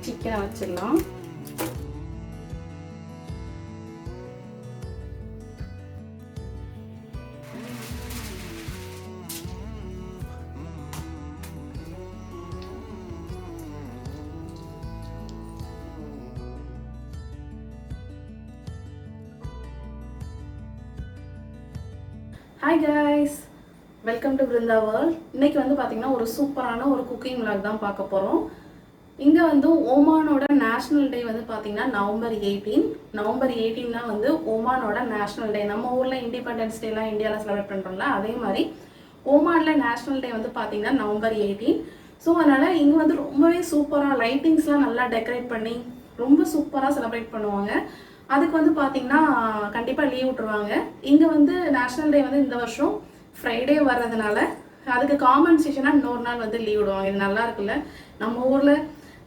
சிக்கனை வச்சிடலாம். Hi guys, welcome to Brinda world. இன்றைக்கி வந்து பார்த்திங்கன்னா ஒரு சூப்பரான ஒரு குக்கிங் விளாக் தான் பார்க்க போகிறோம். இங்கே வந்து ஓமானோட நேஷ்னல் டே வந்து பார்த்திங்கன்னா நவம்பர் 18 தான் வந்து ஓமானோட நேஷ்னல் டே. நம்ம ஊரில் இண்டிபெண்டன்ஸ் டேலாம் இந்தியாவில் செலிப்ரேட் பண்ணுறோம்ல, அதே மாதிரி ஓமானில் நேஷ்னல் டே வந்து பார்த்திங்கன்னா நவம்பர் 18. ஸோ அதனால் இங்கே வந்து ரொம்பவே சூப்பராக லைட்டிங்ஸ்லாம் நல்லா டெக்கரேட் பண்ணி ரொம்ப சூப்பராக செலிப்ரேட் பண்ணுவாங்க. அதுக்கு வந்து பார்த்திங்கன்னா கண்டிப்பாக லீவ் விட்ருவாங்க. இங்கே வந்து நேஷ்னல் டே வந்து இந்த வருஷம் ஃப்ரைடே வர்றதுனால அதுக்கு காம்பன்சேஷனாக இன்னொரு நாள் வந்து லீவ் விடுவாங்க. இது நல்லா இருக்குல்ல. நம்ம ஊரில்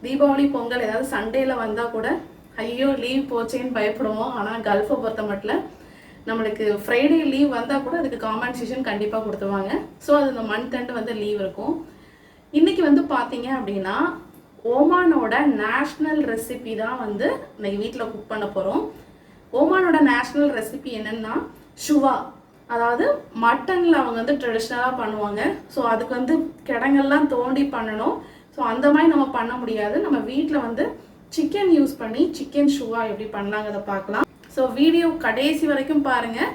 தீபாவளி பொங்கல் ஏதாவது சண்டேயில் வந்தால் கூட ஐயோ லீவ் போச்சேன்னு பயப்படுவோம். ஆனால் கல்ஃபை பொறுத்த மட்டும் நம்மளுக்கு ஃப்ரைடே லீவ் வந்தால் கூட அதுக்கு காம்பன்சேஷன் கண்டிப்பாக கொடுத்துருவாங்க. ஸோ அது இந்த மந்த் எண்ட் வந்து லீவ் இருக்கும். இன்றைக்கி வந்து பார்த்தீங்க அப்படின்னா ஓமானோட நேஷ்னல் ரெசிபி தான் வந்து இன்னைக்கு வீட்டில் குக் பண்ண போகிறோம். ஓமானோட நேஷ்னல் ரெசிபி என்னென்னா ஷுவா, அதாவது மட்டனில் அவங்க வந்து ட்ரெடிஷ்னலாக பண்ணுவாங்க. ஸோ அதுக்கு வந்து கிடங்கெல்லாம் தோண்டி பண்ணணும். ஸோ அந்த மாதிரி நம்ம பண்ண முடியாது. நம்ம வீட்டில் வந்து சிக்கன் யூஸ் பண்ணி சிக்கன் ஷுவா எப்படி பண்ணலாங்கிறத பார்க்கலாம். ஸோ வீடியோ கடைசி வரைக்கும் பாருங்கள்,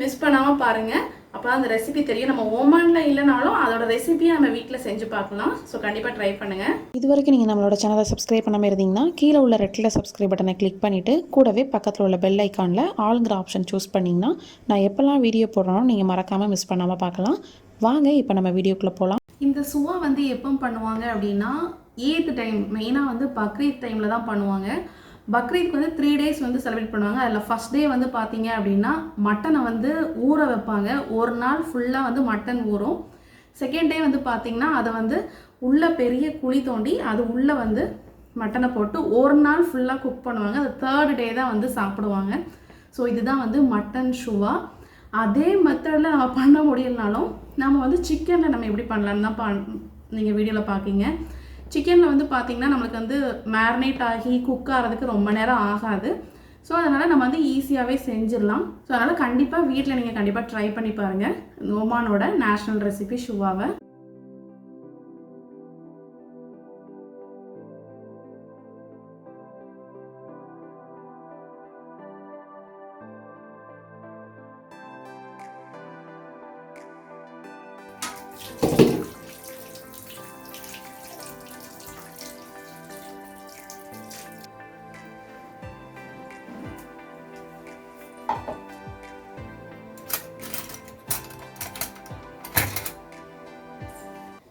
மிஸ் பண்ணாமல் பாருங்கள். அப்போ அந்த ரெசிபி தெரியும். நம்ம ஓமானில் இல்லைனாலும் அதோட ரெசிபியை நம்ம வீட்டில் செஞ்சு பார்க்கலாம். ஸோ கண்டிப்பாக ட்ரை பண்ணுங்கள். இது வரைக்கும் நீங்கள் நம்மளோட சேனலை சப்ஸ்கிரைப் பண்ணாமல் இருந்தீங்கன்னா கீழே உள்ள ரெட்டில் சப்ஸ்கிரைப் பட்டனை கிளிக் பண்ணிவிட்டு கூடவே பக்கத்தில் உள்ள பெல் ஐக்கானில் ஆளுங்கிற ஆப்ஷன் சூஸ் பண்ணிங்கன்னா நான் எப்போல்லாம் வீடியோ போடுறோனோ நீங்கள் மறக்காமல் மிஸ் பண்ணாமல் பார்க்கலாம். வாங்க இப்போ நம்ம வீடியோக்குள்ளே போகலாம். இந்த சுவா வந்து எப்போ பண்ணுவாங்க அப்படின்னா ஈத் டைம், மெயினாக வந்து பக்ரீத் டைமில் தான் பண்ணுவாங்க. பக்ரீத்க்கு வந்து 3 days வந்து செலிப்ரேட் பண்ணுவாங்க. அதில் ஃபஸ்ட் டே வந்து பார்த்தீங்க அப்படின்னா மட்டனை வந்து ஊற வைப்பாங்க. ஒரு நாள் ஃபுல்லாக வந்து மட்டன் ஊறும். செகண்ட் டே வந்து பார்த்திங்கன்னா அதை வந்து உள்ளே பெரிய குழி தோண்டி அது உள்ளே வந்து மட்டனை போட்டு ஒரு நாள் ஃபுல்லாக குக் பண்ணுவாங்க. அது 3rd day தான் வந்து சாப்பிடுவாங்க. ஸோ இதுதான் வந்து மட்டன் ஷுவா. அதே மெத்தடில் நம்ம பண்ண முடியலனாலும் நம்ம வந்து சிக்கனில் நம்ம எப்படி பண்ணலான்னு தான் நீங்கள் வீடியோவில் பார்க்கிங்க. சிக்கனில் வந்து பார்த்திங்கன்னா நம்மளுக்கு வந்து மேரினேட் ஆகி குக் ஆகிறதுக்கு ரொம்ப நேரம் ஆகாது. ஸோ அதனால் நம்ம வந்து ஈஸியாகவே செஞ்சிடலாம். ஸோ அதனால் கண்டிப்பாக வீட்டில் நீங்கள் கண்டிப்பாக ட்ரை பண்ணி பாருங்கள் ஓமானோட நேஷ்னல் ரெசிபி ஷுவாவை.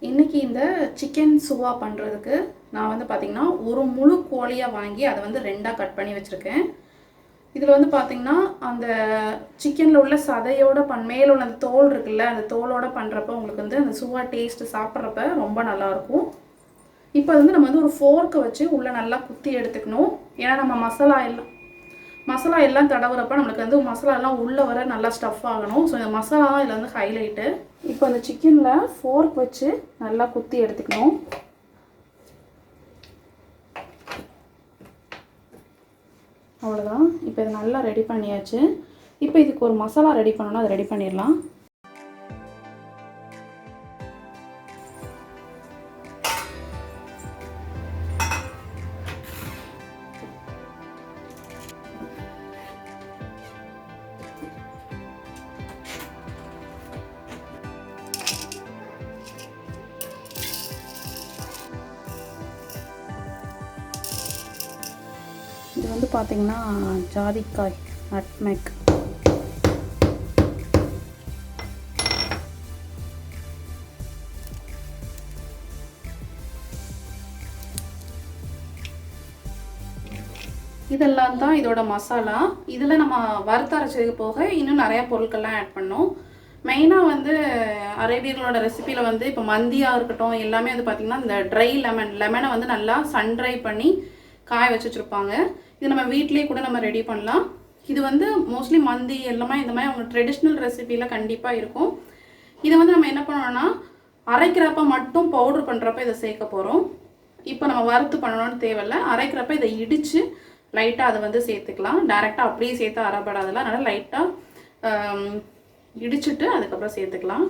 இன்றைக்கி இந்த சிக்கன் சுவா பண்ணுறதுக்கு நான் வந்து பார்த்திங்கன்னா ஒரு முழு கோழியாக வாங்கி அதை வந்து 2ஆக கட் பண்ணி வச்சுருக்கேன். இதில் வந்து பார்த்திங்கன்னா அந்த சிக்கனில் உள்ள சதையோட மேலே உள்ள அந்த தோல் இருக்குல்ல, அந்த தோலோடு பண்ணுறப்ப உங்களுக்கு வந்து அந்த சுவா டேஸ்ட்டு சாப்பிட்றப்ப ரொம்ப நல்லாயிருக்கும். இப்போ வந்து நம்ம வந்து ஒரு ஃபோர்க்கை வச்சு உள்ளே நல்லா குத்தி எடுத்துக்கணும். ஏன்னா நம்ம மசாலா எல்லாம் தடவுறப்ப நம்மளுக்கு வந்து மசாலா எல்லாம் உள்ளே வர நல்லா ஸ்டஃப் ஆகணும். ஸோ இந்த மசாலா தான் இதில் வந்து ஹைலைட்டு. இப்போ அந்த சிக்கனில் ஃபோர்க் வச்சு நல்லா குத்தி எடுத்துக்கணும். அவ்வளோதான். இப்போ இது நல்லா ரெடி பண்ணியாச்சு. இப்போ இதுக்கு ஒரு மசாலா ரெடி பண்ணணும்னா அதை ரெடி பண்ணிடலாம். இது வந்து பார்த்திங்கன்னா ஜாதிக்காய், நட்மெக். இதெல்லாம் தான் இதோட மசாலா. இதில் நம்ம வறுத்தரைச்சதுக்கு போக இன்னும் நிறையா பொருட்கள்லாம் ஆட் பண்ணோம். மெயினாக வந்து அரேபியர்களோட ரெசிபியில் வந்து இப்போ மந்தியாக இருக்கட்டும் எல்லாமே வந்து பார்த்திங்கன்னா இந்த ட்ரை லெமனை வந்து நல்லா சன் ட்ரை பண்ணி காய வச்சு வச்சுருப்பாங்க. இது நம்ம வீட்லேயே கூட நம்ம ரெடி பண்ணலாம். இது வந்து மோஸ்ட்லி மந்தி எல்லாமே இந்த மாதிரி அவங்க ட்ரெடிஷ்னல் ரெசிபியில் கண்டிப்பாக இருக்கும். இதை வந்து நம்ம என்ன பண்ணோம்னா அரைக்கிறப்ப மட்டும் பவுடர் பண்ணுறப்ப இதை சேர்க்க போகிறோம். இப்போ நம்ம வறுத்து பண்ணணும்னு தேவையில்லை. அரைக்கிறப்ப இதை இடித்து லைட்டாக அதை வந்து சேர்த்துக்கலாம். டேரெக்டாக அப்படியே சேர்த்து அரைப்படாதெல்லாம், அதனால் லைட்டாக இடிச்சுட்டு அதுக்கப்புறம் சேர்த்துக்கலாம்.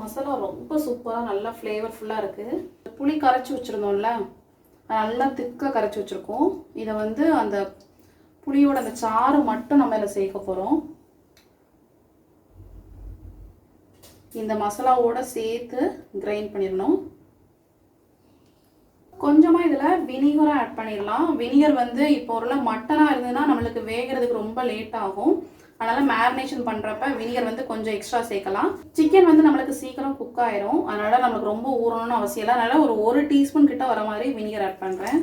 மசாலா ரொம்ப சூப்பராக நல்லா ஃப்ளேவர்ஃபுல்லாக இருக்குது. புளி கரைச்சி வச்சுருந்தோம்ல, நல்லா திக்காக கரைச்சி வச்சுருக்கோம். இதை வந்து அந்த புளியோட அந்த சாறு மட்டும் நம்ம இதில் சேர்க்க போகிறோம். இந்த மசாலாவோட சேர்த்து கிரைண்ட் பண்ணிடணும். கொஞ்சமாக இதில் வினிகரை ஆட் பண்ணிடலாம். வினிகர் வந்து இப்போ ஒரு மட்டனாக இருந்ததுன்னா நம்மளுக்கு வேகிறதுக்கு ரொம்ப லேட் ஆகும். அதனால் மேரினேஷன் பண்ணுறப்ப வினிகர் வந்து கொஞ்சம் எக்ஸ்ட்ரா சேர்க்கலாம். சிக்கன் வந்து நம்மளுக்கு சீக்கிரம் குக் ஆயிரும். அதனால் நம்மளுக்கு ரொம்ப ஊறணும்னு அவசியம் இல்லை. அதனால் ஒரு டீஸ்பூன் கிட்ட வர மாதிரி வினிகர் ஆட் பண்ணுறேன்.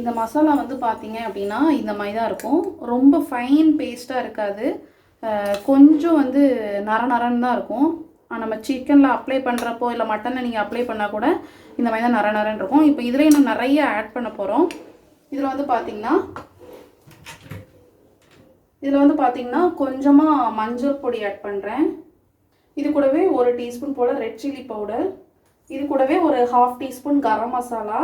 இந்த மசாலா வந்து பார்த்தீங்க அப்படின்னா இந்த மாதிரி தான் இருக்கும். ரொம்ப ஃபைன் பேஸ்ட்டாக இருக்காது. கொஞ்சம் வந்து நரன்னு தான் இருக்கும். நம்ம சிக்கனில் அப்ளை பண்ணுறப்போ இல்லை மட்டனில் நீங்கள் அப்ளை பண்ணால் கூட இந்த மாதிரி தான் நரன்னு இருக்கும். இப்போ இதில் இன்னும் நிறைய ஆட் பண்ண போகிறோம். இதில் வந்து பார்த்திங்கன்னா கொஞ்சமாக மஞ்சள் பொடி ஆட் பண்ணுறேன். இது கூடவே 1 டீஸ்பூன் போல் ரெட் சில்லி பவுடர், இது கூடவே ஒரு 1/2 டீஸ்பூன் கரம் மசாலா.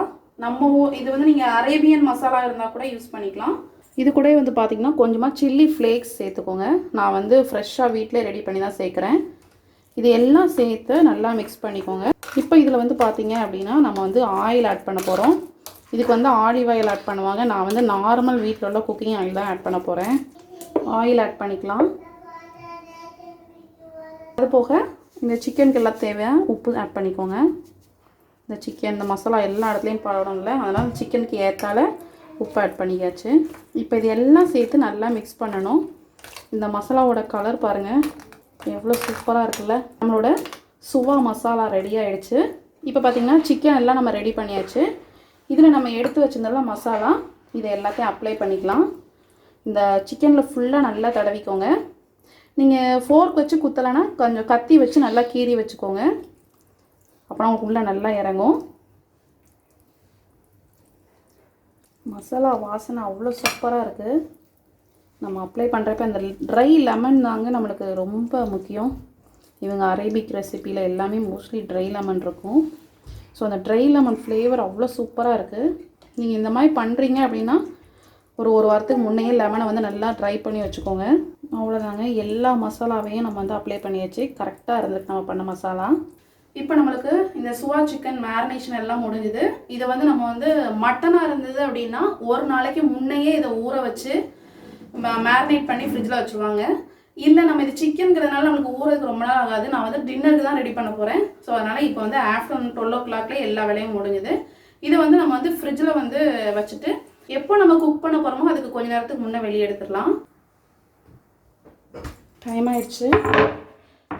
இது வந்து நீங்கள் அரேபியன் மசாலா இருந்தால் கூட யூஸ் பண்ணிக்கலாம். இது கூட வந்து பார்த்திங்கன்னா கொஞ்சமாக சில்லி ஃப்ளேக்ஸ் சேர்த்துக்கோங்க. நான் வந்து ஃப்ரெஷ்ஷாக வீட்டிலே ரெடி பண்ணி தான் சேர்க்குறேன். இது எல்லாம் சேர்த்து நல்லா மிக்ஸ் பண்ணிக்கோங்க. இப்போ இதில் வந்து பார்த்தீங்க அப்படின்னா நம்ம வந்து ஆயில் ஆட் பண்ண போகிறோம். இதுக்கு வந்து ஆலிவ் ஆயில் ஆட் பண்ணுவாங்க. நான் வந்து நார்மல் வீட்டில் உள்ள குக்கிங் ஆயில் தான் ஆட் பண்ண போகிறேன். ஆயில் ஆட் பண்ணிக்கலாம். அது போக இந்த சிக்கனுக்கு எல்லாம் தேவையான உப்பு ஆட் பண்ணிக்கோங்க. இந்த மசாலா எல்லா இடத்துலையும் படணும்ல, அதனால் சிக்கனுக்கு ஏற்றால உப்பு ஆட் பண்ணிக்காச்சு. இப்போ இது எல்லாம் சேர்த்து நல்லா மிக்ஸ் பண்ணணும். இந்த மசாலாவோட கலர் பாருங்கள் எவ்வளோ சூப்பராக இருக்குல்ல. நம்மளோட சுவா மசாலா ரெடி ஆகிடுச்சு. இப்போ பார்த்திங்கன்னா சிக்கன் எல்லாம் நம்ம ரெடி பண்ணியாச்சு. இதில் நம்ம எடுத்து வச்சுருந்தோம்ல மசாலா, இதை எல்லாத்தையும் அப்ளை பண்ணிக்கலாம். இந்த சிக்கனில் ஃபுல்லாக நல்லா தடவிக்கோங்க. நீங்கள் ஃபோர்க் வச்சு குத்தலைன்னா கொஞ்சம் கத்தி வச்சு நல்லா கீறி வச்சுக்கோங்க. அப்புறம் உள்ளே நல்லா இறங்கும். மசாலா வாசனை அவ்வளோ சூப்பராக இருக்குது. நம்ம அப்ளை பண்ணுறப்ப அந்த ட்ரை லெமன் தாங்க நம்மளுக்கு ரொம்ப முக்கியம். இவங்க அரேபிக் ரெசிப்பியில் எல்லாமே மோஸ்ட்லி ட்ரை லெமன் இருக்கும். ஸோ அந்த ட்ரை லெமன் ஃப்ளேவர் அவ்வளோ சூப்பராக இருக்குது. நீங்கள் இந்த மாதிரி பண்ணுறீங்க அப்படின்னா ஒரு வாரத்துக்கு முன்னையே லெமனை வந்து நல்லா ட்ரை பண்ணி வச்சுக்கோங்க. அவ்வளோதாங்க, எல்லா மசாலாவையும் நம்ம வந்து அப்ளை பண்ணியாச்சு. கரெக்டாக இருந்துருக்கு நம்ம பண்ண மசாலா. இப்போ நம்மளுக்கு இந்த சுவா சிக்கன் மேரினேஷன் எல்லாம் முடிஞ்சுது. இதை வந்து நம்ம வந்து மட்டனாக இருந்தது அப்படின்னா ஒரு நாளைக்கு முன்னையே இதை ஊற வச்சு மேரினேட் பண்ணி ஃப்ரிட்ஜில் வச்சுருவாங்க. இல்லை நம்ம இது சிக்கனுங்கிறதுனால நம்மளுக்கு ஊறதுக்கு ரொம்ப நாள் ஆகாது. நான் வந்து டின்னருக்கு தான் ரெடி பண்ண போகிறேன். ஸோ அதனால் இப்போ வந்து ஆஃப்டர்நூன் 12 o'clockலேயே எல்லா வேலையும் முடிஞ்சுது. இதை வந்து நம்ம வந்து ஃப்ரிட்ஜில் வந்து வச்சுட்டு எப்போ நம்ம குக் பண்ண போகிறோமோ அதுக்கு கொஞ்சம் நேரத்துக்கு முன்னே வெளியே எடுத்துடலாம். டைம் ஆயிடுச்சு.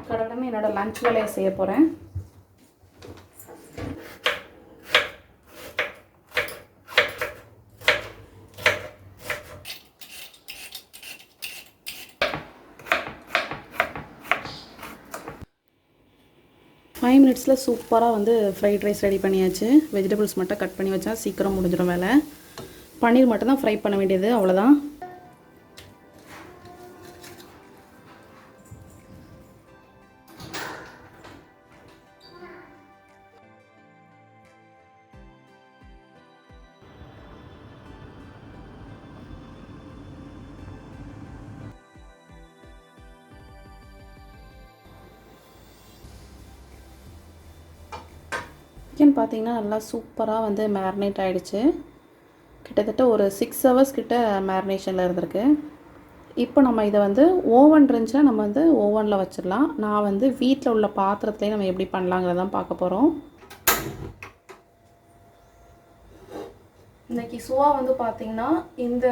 கடவுடனே என்னோடய லஞ்ச் வேலையை செய்ய போகிறேன். ஃபைவ் மினிட்ஸில் சூப்பராக வந்து ஃப்ரைட் ரைஸ் ரெடி பண்ணியாச்சு. வெஜிடபிள்ஸ் மட்டும் கட் பண்ணி வச்சா சீக்கிரம் முடிஞ்சிடும் வேலை. பன்னீர் மட்டும் தான் ஃப்ரை பண்ண வேண்டியது, அவ்வளோதான். சிக்கன் பார்த்திங்கன்னா நல்லா சூப்பராக வந்து மேரினேட் ஆகிடுச்சு. கிட்டத்தட்ட ஒரு 6 ஹவர்ஸ் கிட்ட மேரினேஷனில் இருந்திருக்கு. இப்போ நம்ம இதை வந்து ஓவன் இருந்துச்சுன்னா நம்ம வந்து ஓவனில் வச்சிடலாம். நான் வந்து வீட்டில் உள்ள பாத்திரத்துலேயே நம்ம எப்படி பண்ணலாங்கிறதான் பார்க்க போகிறோம். இன்றைக்கி சுவா வந்து பார்த்திங்கன்னா இந்த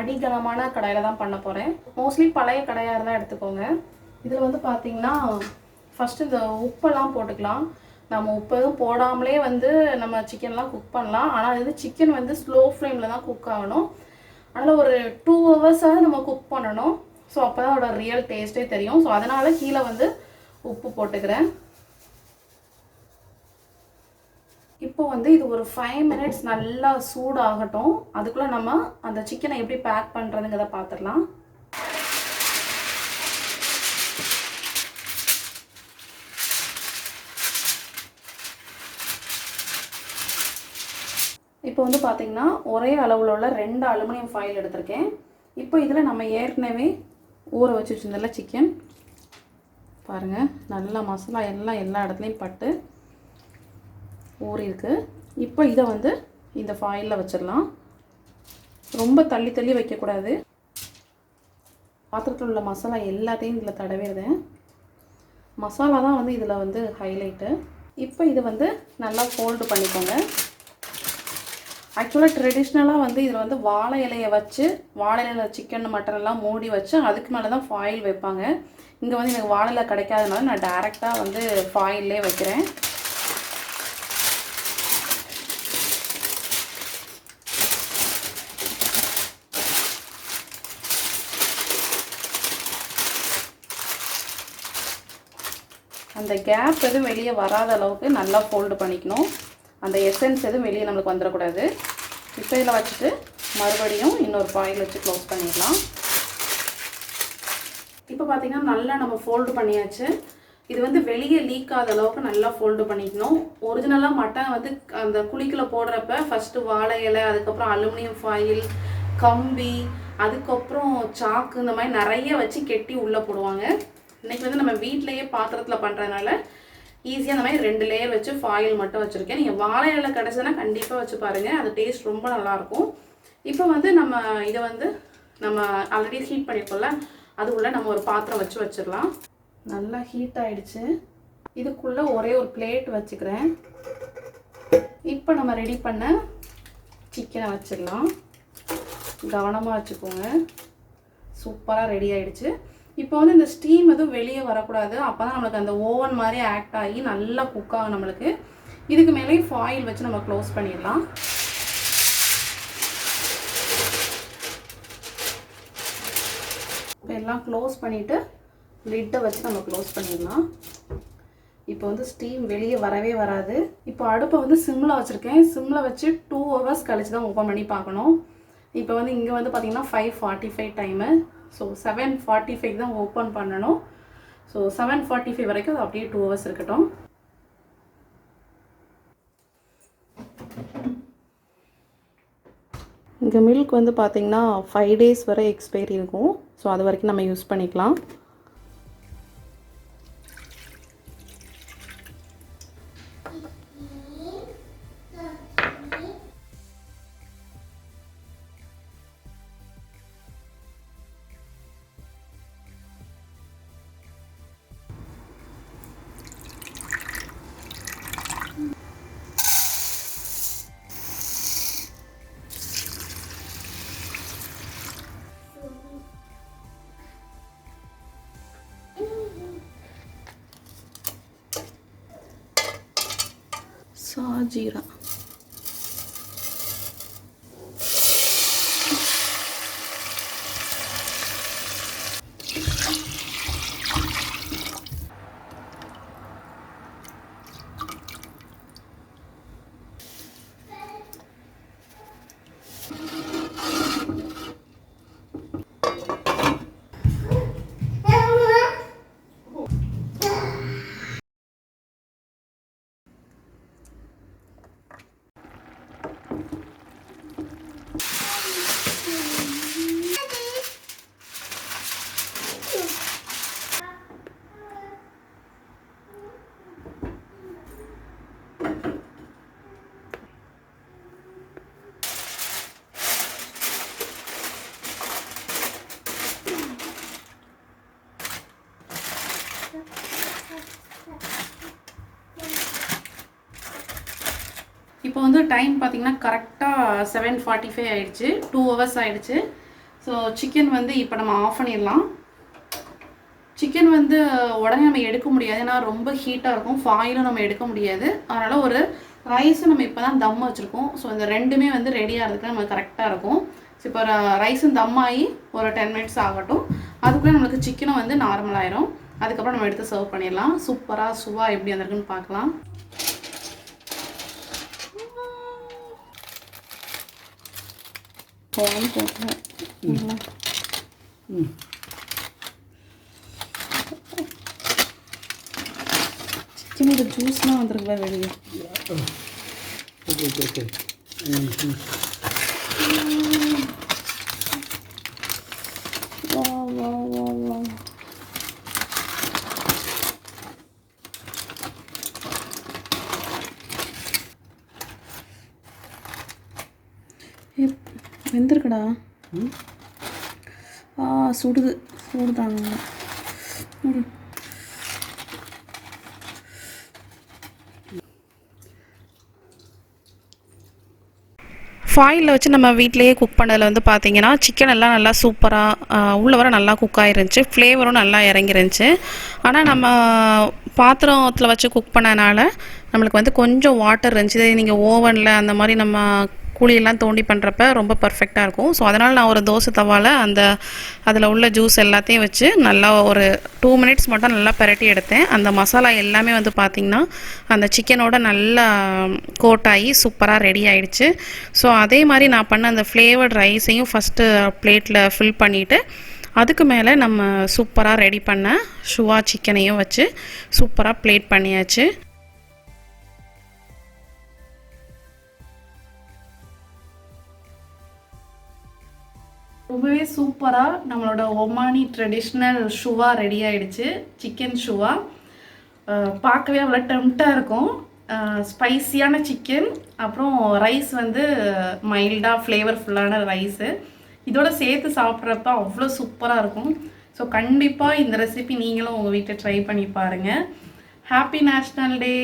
அடிகனமான கடாயில் தான் பண்ண போகிறேன். மோஸ்ட்லி பழைய கடாயாக இருந்தால் எடுத்துக்கோங்க. இதில் வந்து பார்த்திங்கன்னா ஃபஸ்ட்டு இந்த உப்பெல்லாம் போட்டுக்கலாம். நம்ம உப்பு எதுவும் போடாமலே வந்து நம்ம சிக்கன்லாம் குக் பண்ணலாம். ஆனால் இது சிக்கன் வந்து ஸ்லோ ஃப்ளேமில் தான் குக் ஆகணும். அதனால் ஒரு 2 ஹவர்ஸாவது நம்ம குக் பண்ணணும். ஸோ அப்போ தான் அதோட ரியல் டேஸ்ட்டே தெரியும். ஸோ அதனால் கீழே வந்து உப்பு போட்டுக்கிறேன். இப்போ வந்து இது ஒரு 5 மினிட்ஸ் நல்லா சூடாகட்டும். அதுக்குள்ளே நம்ம அந்த சிக்கனை எப்படி பேக் பண்ணுறதுங்கிறத பார்த்துடலாம். இப்போ வந்து பார்த்திங்கன்னா ஒரே அளவில் உள்ள 2 அலுமினியம் ஃபாயில் எடுத்திருக்கேன். இப்போ இதில் நம்ம ஏற்கனவே ஊற வச்சு வச்சுருந்தல சிக்கன் பாருங்கள், நல்லா மசாலா எல்லாம் எல்லா இடத்துலையும் பட்டு ஊறிருக்கு. இப்போ இதை வந்து இந்த ஃபாயிலில் வச்சிடலாம். ரொம்ப தள்ளி தள்ளி வைக்கக்கூடாது. பாத்திரத்தில் உள்ள மசாலா எல்லாத்தையும் இதில் தடவிடுறேன். மசாலா தான் வந்து இதில் வந்து ஹைலைட்டு. இப்போ இதை வந்து நல்லா ஃபோல்டு பண்ணிக்கோங்க. ஆக்சுவலாக ட்ரெடிஷ்னலாக வந்து இதில் வந்து வாழை இலையை வச்சு வாழை இலையில் சிக்கன் மட்டன் எல்லாம் மூடி வச்சு அதுக்கு மேலே தான் ஃபாயில் வைப்பாங்க. இங்கே வந்து எனக்கு வாழை இலை கிடைக்காதனால நான் டைரெக்டாக வந்து ஃபாயிலே வைக்கிறேன். அந்த கேப் எதுவும் வெளியே வராத அளவுக்கு நல்லா ஃபோல்டு பண்ணிக்கணும். அந்த எசன்ஸ் எதுவும் வெளியே நம்மளுக்கு வந்துடக்கூடாது. இப்போ இதில் வச்சுட்டு மறுபடியும் இன்னொரு ஃபாயில் வச்சு க்ளோஸ் பண்ணிடலாம். இப்போ பார்த்திங்கன்னா நல்லா நம்ம ஃபோல்டு பண்ணியாச்சு. இது வந்து வெளியே லீக் ஆகாத அளவுக்கு நல்லா ஃபோல்டு பண்ணிக்கணும். ஒரிஜினலாக மட்டன் வந்து அந்த குழிக்குள்ளே போடுறப்ப ஃபஸ்ட்டு வாழை இலை, அதுக்கப்புறம் அலுமினியம் ஃபாயில், கம்பி, அதுக்கப்புறம் சாக்கு, இந்த மாதிரி நிறைய வச்சு கெட்டி உள்ளே போடுவாங்க. இன்றைக்கி வந்து நம்ம வீட்டிலையே பாத்திரத்தில் பண்ணுறதுனால ஈஸியாக அந்த மாதிரி 2 லேயர் வச்சு ஃபாயில் மட்டும் வச்சுருக்கேன். நீங்கள் வாழை இலை கிடச்சுன்னா கண்டிப்பாக வச்சு பாருங்கள், அது டேஸ்ட் ரொம்ப நல்லாயிருக்கும். இப்போ வந்து நம்ம இதை வந்து நம்ம ஆல்ரெடி ஹீட் பண்ணியிருக்கோம்ல, அது உள்ள நம்ம ஒரு பாத்திரம் வச்சிடலாம். நல்லா ஹீட் ஆகிடுச்சு. இதுக்குள்ளே ஒரே ஒரு பிளேட் வச்சுக்கிறேன். இப்போ நம்ம ரெடி பண்ண சிக்கனை வச்சிடலாம். கவனமாக வச்சுக்கோங்க. சூப்பராக ரெடி ஆகிடுச்சு. இப்போ வந்து இந்த ஸ்டீம் எதுவும் வெளியே வரக்கூடாது. அப்போ தான் நம்மளுக்கு அந்த ஓவன் மாதிரி ஆக்ட் ஆகி நல்லா குக் ஆகும் நம்மளுக்கு. இதுக்கு மேலே ஃபாயில் வச்சு நம்ம க்ளோஸ் பண்ணிடலாம். இப்போ எல்லாம் க்ளோஸ் பண்ணிவிட்டு லிட்டை வச்சு நம்ம க்ளோஸ் பண்ணிடலாம். இப்போ வந்து ஸ்டீம் வெளியே வரவே வராது. இப்போ அடுப்பை வந்து சிம்மில் வச்சுருக்கேன். சிம்மில் வச்சு 2 ஹவர்ஸ் கழிச்சு தான் ஓப்பன் பண்ணி பார்க்கணும். இப்போ வந்து இங்கே வந்து பார்த்திங்கன்னா 5:45 டைமு. ஸோ 7:45 தான் ஓப்பன் பண்ணணும். ஸோ 7:45 வரைக்கும் அது அப்படியே 2 ஹவர்ஸ் இருக்கட்டும். இங்கே மில்க் வந்து பார்த்திங்கன்னா 5 days வரை எக்ஸ்பைரி இருக்கும். ஸோ அது வரைக்கும் நம்ம யூஸ் பண்ணிக்கலாம். சாஜீரா இப்போ வந்து டைம் பார்த்தீங்கன்னா கரெக்டாக 7:45 ஆயிடுச்சு, 2 ஹவர்ஸ் ஆயிடுச்சு. ஸோ சிக்கன் வந்து இப்போ நம்ம ஆஃப் பண்ணிடலாம். சிக்கன் வந்து உடனே நம்ம எடுக்க முடியாது, ஏன்னா ரொம்ப ஹீட்டாக இருக்கும். ஃபாயிலும் நம்ம எடுக்க முடியாது. அதனால் ஒரு ரைஸும் நம்ம இப்போ தான் தம் வச்சுருக்கோம். ஸோ இந்த ரெண்டுமே வந்து ரெடி ஆகிறதுக்கு நம்ம கரெக்டாக இருக்கும். ஸோ இப்போ ரைஸும் தம் ஆகி ஒரு 10 மினிட்ஸ் ஆகட்டும். அதுக்குள்ளே நம்மளுக்கு சிக்கனும் வந்து நார்மல் ஆயிரும். அதுக்கப்புறம் நம்ம எடுத்து சர்வ் பண்ணிடலாம். சூப்பராக சுவா எப்படி வந்திருக்குன்னு பார்க்கலாம். சிக்கனோட ஜூஸ்லாம் வந்துருக்குல்ல வெளியே. வெந்திருக்குடா. சுடுது, சூடுதாங்க. ஃபாயிலில் வச்சு நம்ம வீட்டிலேயே குக் பண்ணதில் வந்து பார்த்திங்கன்னா சிக்கன் எல்லாம் நல்லா சூப்பராக உள்ளே வர நல்லா குக் ஆகிருந்துச்சு. ஃப்ளேவரும் நல்லா இறங்கிருந்துச்சு. ஆனால் நம்ம பாத்திரத்தில் வச்சு குக் பண்ணனால நம்மளுக்கு வந்து கொஞ்சம் வாட்டர் இருந்துச்சு. நீங்கள் ஓவனில் அந்த மாதிரி நம்ம குழியெல்லாம் தோண்டி பண்ணுறப்ப ரொம்ப பர்ஃபெக்டாக இருக்கும். ஸோ அதனால் நான் ஒரு தோசை தவாவில் அதில் உள்ள ஜூஸ் எல்லாத்தையும் வச்சு நல்லா ஒரு 2 மினிட்ஸ் மட்டும் நல்லா பிரட்டி எடுத்தேன். அந்த மசாலா எல்லாமே வந்து பார்த்திங்கன்னா அந்த சிக்கனோட நல்லா கோட் ஆகி சூப்பராக ரெடி ஆகிடுச்சு. ஸோ அதே மாதிரி நான் பண்ண அந்த ஃப்ளேவர்ட் ரைஸையும் ஃபஸ்ட்டு பிளேட்டில் ஃபில் பண்ணிவிட்டு அதுக்கு மேலே நம்ம சூப்பராக ரெடி பண்ண ஷுவா சிக்கனையும் வச்சு சூப்பராக பிளேட் பண்ணியாச்சு. ரொம்பவே சூப்பராக நம்மளோட ஒமானி ட்ரெடிஷ்னல் ஷுவா ரெடி ஆகிடுச்சு. சிக்கன் ஷுவா பார்க்கவே அவ்வளோ டெம்ப்டாக இருக்கும். ஸ்பைஸியான சிக்கன், அப்புறம் ரைஸ் வந்து மைல்டாக ஃப்ளேவர்ஃபுல்லான ரைஸு. இதோட சேர்த்து சாப்பிட்றப்ப அவ்வளோ சூப்பராக இருக்கும். ஸோ கண்டிப்பாக இந்த ரெசிபி நீங்களும் உங்கள் வீட்டில் ட்ரை பண்ணி பாருங்கள். ஹாப்பி நேஷ்னல் டே.